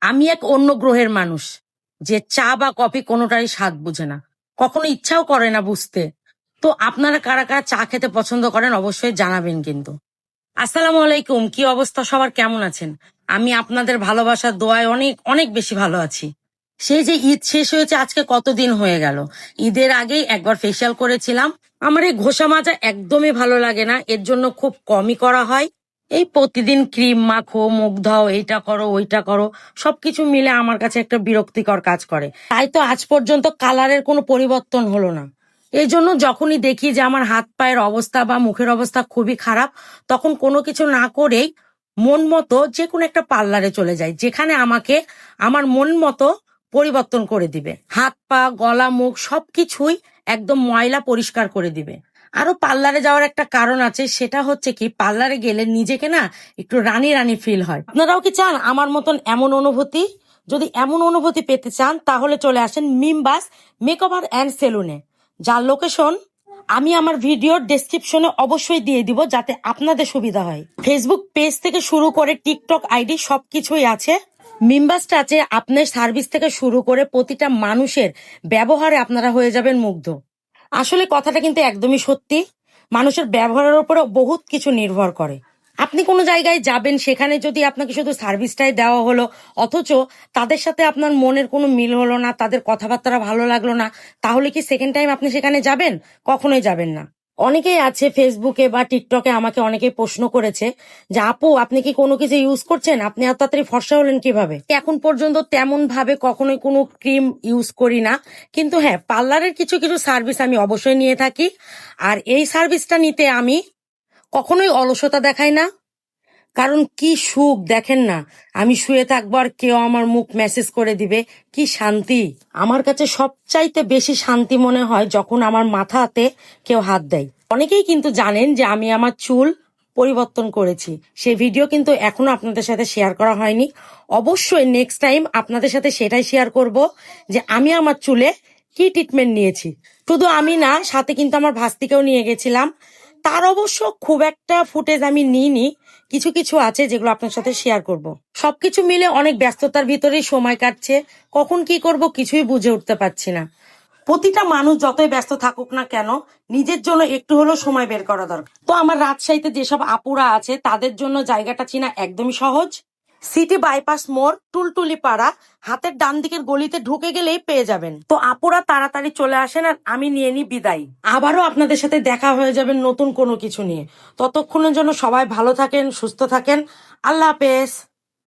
আমি এক অন্য গ্রহের মানুষ, যে চা বা কফি কোনোটারই স্বাদ বুঝে না, কখনো ইচ্ছাও করে না বুঝতে। তো আপনারা কারা কারা চা খেতে পছন্দ করেন অবশ্যই জানাবেন কিন্তু। আসসালামু আলাইকুম, কি অবস্থা সবার, কেমন আছেন? আমি আপনাদের ভালোবাসার দোয়ায় অনেক অনেক বেশি ভালো আছি। সেই যে ঈদ শেষ হয়েছে আজকে কতদিন হয়ে গেল। ঈদের আগেই একবার ফেসিয়াল করেছিলাম। আমার এই ঘষা মাজা একদমই ভালো লাগে না, এর জন্য খুব কমই করা হয়। এই প্রতিদিন ক্রিম মাখো, মুখ ধোও, এইটা করো ওইটা করো, সবকিছু মিলে আমার কাছে একটা বিরক্তিকর কাজ করে। তাই তো আজ পর্যন্ত কালারের কোনো পরিবর্তন হলো না। এই জন্য যখনই দেখি যে আমার হাত পায়ের অবস্থা বা মুখের অবস্থা খুবই খারাপ, তখন কোনো কিছু না করেই মন মতো যে কোনো একটা পার্লারে চলে যাই, যেখানে আমাকে আমার মন মতো পরিবর্তন করে দিবে। হাত পা গলা মুখ সবকিছুই একদম ময়লা পরিষ্কার করে দিবে। আরো পার্লারে যাওয়ার একটা কারণ আছে, সেটা হচ্ছে কি পার্লারে গেলে নিজেকে না একটু রানী রানী ফিল হয়। আপনারাও কি চান আমার মতন এমন অনুভূতি? যদি এমন অনুভূতি পেতে চান তাহলে চলে আসেন মিমবাস মেকওভার অ্যান্ড সেলুনে, যার লোকেশন আমি আমার ভিডিওর ডেসক্রিপশনে অবশ্যই দিয়ে দিব, যাতে আপনাদের সুবিধা হয়। ফেসবুক পেজ থেকে শুরু করে টিকটক আইডি সবকিছুই আছে। মিমবাস টাচে আপনার সার্ভিস থেকে শুরু করে প্রতিটা মানুষের ব্যবহারে আপনারা হয়ে যাবেন মুগ্ধ। আসলে কথাটা কিন্তু একদমই সত্যি। মানুষের ব্যবহারের উপরে বহুত কিছু নির্ভর করে। আপনি কোনো জায়গায় যাবেন, সেখানে যদি আপনাকে শুধু সার্ভিসটাই দেওয়া হলো, অথচ তাদের সাথে আপনার মনের কোনো মিল হলো না, তাদের কথাবার্তা ভালো লাগলো না, তাহলে কি সেকেন্ড টাইম আপনি সেখানে যাবেন? কখনোই যাবেন না। অনেকেই আছে ফেসবুকে বা টিকটকে আমাকে অনেকেই প্রশ্ন করেছে যে আপু, আপনি কি কোনো কিছু ইউজ করছেন, আপনি এত তাড়াতাড়ি ফর্সা হলেন কিভাবে? এখন পর্যন্ত তেমন ভাবে কখনোই কোনো ক্রিম ইউজ করি না, কিন্তু হ্যাঁ, পার্লারের কিছু কিছু সার্ভিস আমি অবশ্যই নিয়ে থাকি। আর এই সার্ভিসটা নিতে আমি কখনোই অলসতা দেখাই না। কারণ কি সুখ দেখেন না, আমি শুয়ে থাকবো আর কেউ আমার মুখ মেসেজ করে দিবে, কি শান্তি। আমার কাছে সবচাইতে বেশি শান্তি মনে হয় যখন আমার মাথাতে কেউ হাত দেয়। অনেকেই কিন্তু জানেন যে আমি আমার চুল পরিবর্তন করেছি, সেই ভিডিও কিন্তু এখনো আপনাদের সাথে শেয়ার করা হয়নি। অবশ্যই নেক্সট টাইম আপনাদের সাথে সেটাই শেয়ার করব যে আমি আমার চুলে কি ট্রিটমেন্ট নিয়েছি। শুধু আমি না, সাথে কিন্তু আমার ভাস্তিকেও নিয়ে গেছিলাম। তার অবশ্য খুব একটা ফুটেজ আমি নিইনি, কিছু কিছু আছে যেগুলো আপনার সাথে শেয়ার করব। সবকিছু মিলে অনেক ব্যস্ততার ভিতরেই সময় কাটছে, কখন কি করব কিছুই বুঝে উঠতে পারছি না। প্রতিটা মানুষ যতই ব্যস্ত থাকুক না কেন, নিজের জন্য একটু হলেও সময় বের করা দরকার। তো আমার রাজশাহীতে যেসব আপুরা আছে তাদের জন্য জায়গাটা চিনা একদমই সহজ। সিটি বাইপাস মোড়, টুলটুলি পাড়া, হাতের ডান দিকের গলিতে ঢুকে গেলেই পেয়ে যাবেন। তো আপুরা তাড়াতাড়ি চলে আসেন, আর আমি নিয়ে নি বিদায়। আবারও আপনাদের সাথে দেখা হয়ে যাবে নতুন কোনো কিছু নিয়ে। ততক্ষণের জন্য সবাই ভালো থাকেন, সুস্থ থাকেন। আল্লাহ হাফেজ।